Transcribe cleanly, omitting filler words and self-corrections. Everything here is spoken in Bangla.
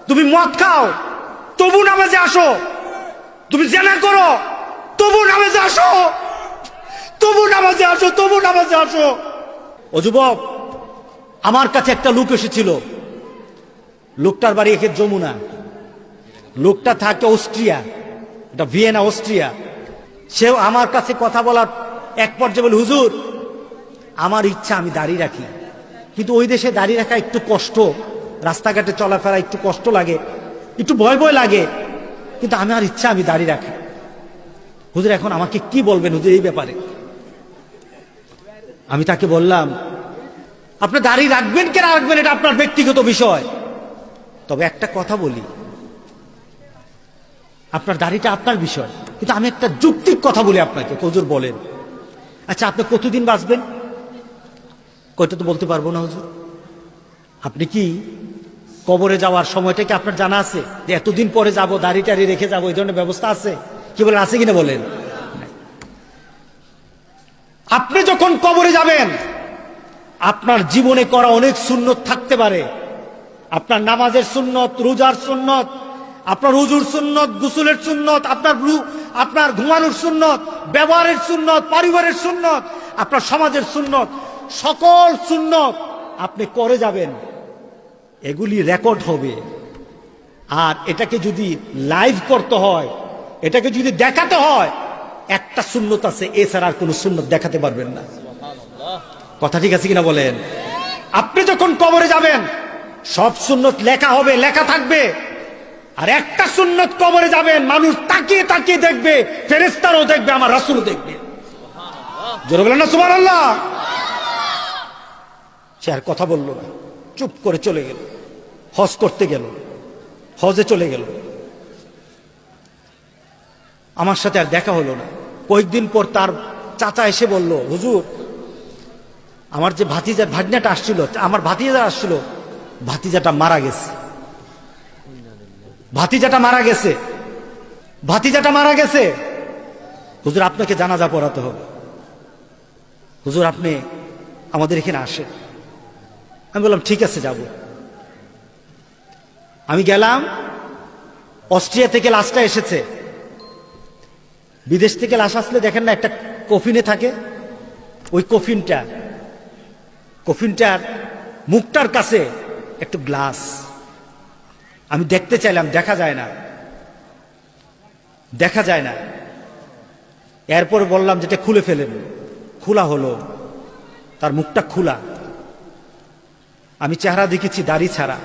তুমি মদ খাও তবু নামাজে আসো, তুমি জেনা করো তবু নামাজে আসো, তবু নামাজে আসো, তবু নামাজে আসো। ও যুবক, আমার কাছে একটা লোক এসেছিল, লোকটার বাড়ি একে যমুনা, লোকটা থাকে অস্ট্রিয়া, এটা ভিয়েনা অস্ট্রিয়া। সেও আমার কাছে কথা বলার এক পর্যায়ে বলে, হুজুর আমার ইচ্ছা আমি দাড়ি রাখি, কিন্তু ওই দেশে দাড়ি রাখা একটু কষ্ট, রাস্তাঘাটে চলাফেরা একটু কষ্ট লাগে, একটু ভয় ভয় লাগে, কিন্তু আমার ইচ্ছা আমি দাড়ি রাখি। হুজুর এখন আমাকে কি বলবেন হুজুর এই ব্যাপারে? আমি তাকে বললাম, আপনি দাড়ি রাখবেন কে রাখবেন এটা আপনার ব্যক্তিগত বিষয়, তবে একটা কথা বলি, আপনার দাড়িটা আপনার বিষয়, কিন্তু আমি একটা যৌক্তিক কথা বলি আপনাকে। হুজুর বলেন, আচ্ছা আপনি কতদিন বাঁচবেন? কয়টা তো বলতে পারবো না হুজুর। আপনি কি কবরে যাওয়ার সময়টা কি আপনার জানা আছে যে এতদিন পরে যাব, দাড়ি টাড়ি রেখে যাবো, এই ধরনের ব্যবস্থা আছে? কি বলেন, আছে কিনা বলেন? আপনি যখন কবরে যাবেন আপনার জীবনে করা অনেক সুন্নত থাকতে পারে, আপনার নামাজের সুন্নত, রোজার সুন্নত, আপনার ওযুর সুন্নত, গোসলের সুন্নত, আপনার ঘুমানোর সুন্নত, ব্যবহারের সুন্নত, পরিবারের সুন্নত, আপনার সমাজের সুন্নত, সকল সুন্নত আপনি করে যাবেন, এগুলি রেকর্ড হবে। আর এটাকে যদি লাইভ করতে হয়, এটাকে যদি দেখাতে হয়, একটা সুন্নত আছে, এছাড়া আর কোনো সুন্নত দেখাতে পারবেন না। কথা ঠিক আছে কিনা বলেন? আপনি যখন কবরে যাবেন সব সুন্নত লেখা হবে, লেখা থাকবে, আর একটা সুন্নত কবরে যাবেন মানুষ তাকিয়ে তাকিয়ে দেখবে, ফেরেশতারাও দেখবে, আমার রাসূলও দেখবে। জোরে বলেন না সুবহানাল্লাহ। সে আর কথা বলল না, চুপ করে চলে গেল। হজ করতে গেল, হজে চলে গেল, আমার সাথে আর দেখা হলো না। কয়েকদিন পর তার চাচা এসে বলল, হুজুর আমার যে ভাগনাটা আসছিল, আমার ভাতিজা আসছিল, ভাতিজাটা মারা গেছে, ভাতিজাটা মারা গেছে, ভাতিজাটা মারা গেছে। হুজুর আপনাকে জানাজা পড়াতে হবে, হুজুর আপনি আমাদের এখানে আসেন। আমি বললাম ঠিক আছে যাব। আমি গেলাম, অস্ট্রিয়া থেকে লাশটা এসেছে। বিদেশ থেকে লাশ আসলে দেখেন না একটা কফিনে থাকে, ওই কফিনটার মুখটার কাছে একটু গ্লাস। আমি দেখতে চাইলাম, দেখা যায় না, দেখা যায় না। এরপর বললাম যেটা খুলে ফেলেন, খোলা হলো, তার মুখটা খোলা। আমি চেহারা দেখেছি দাড়ি ছাড়া।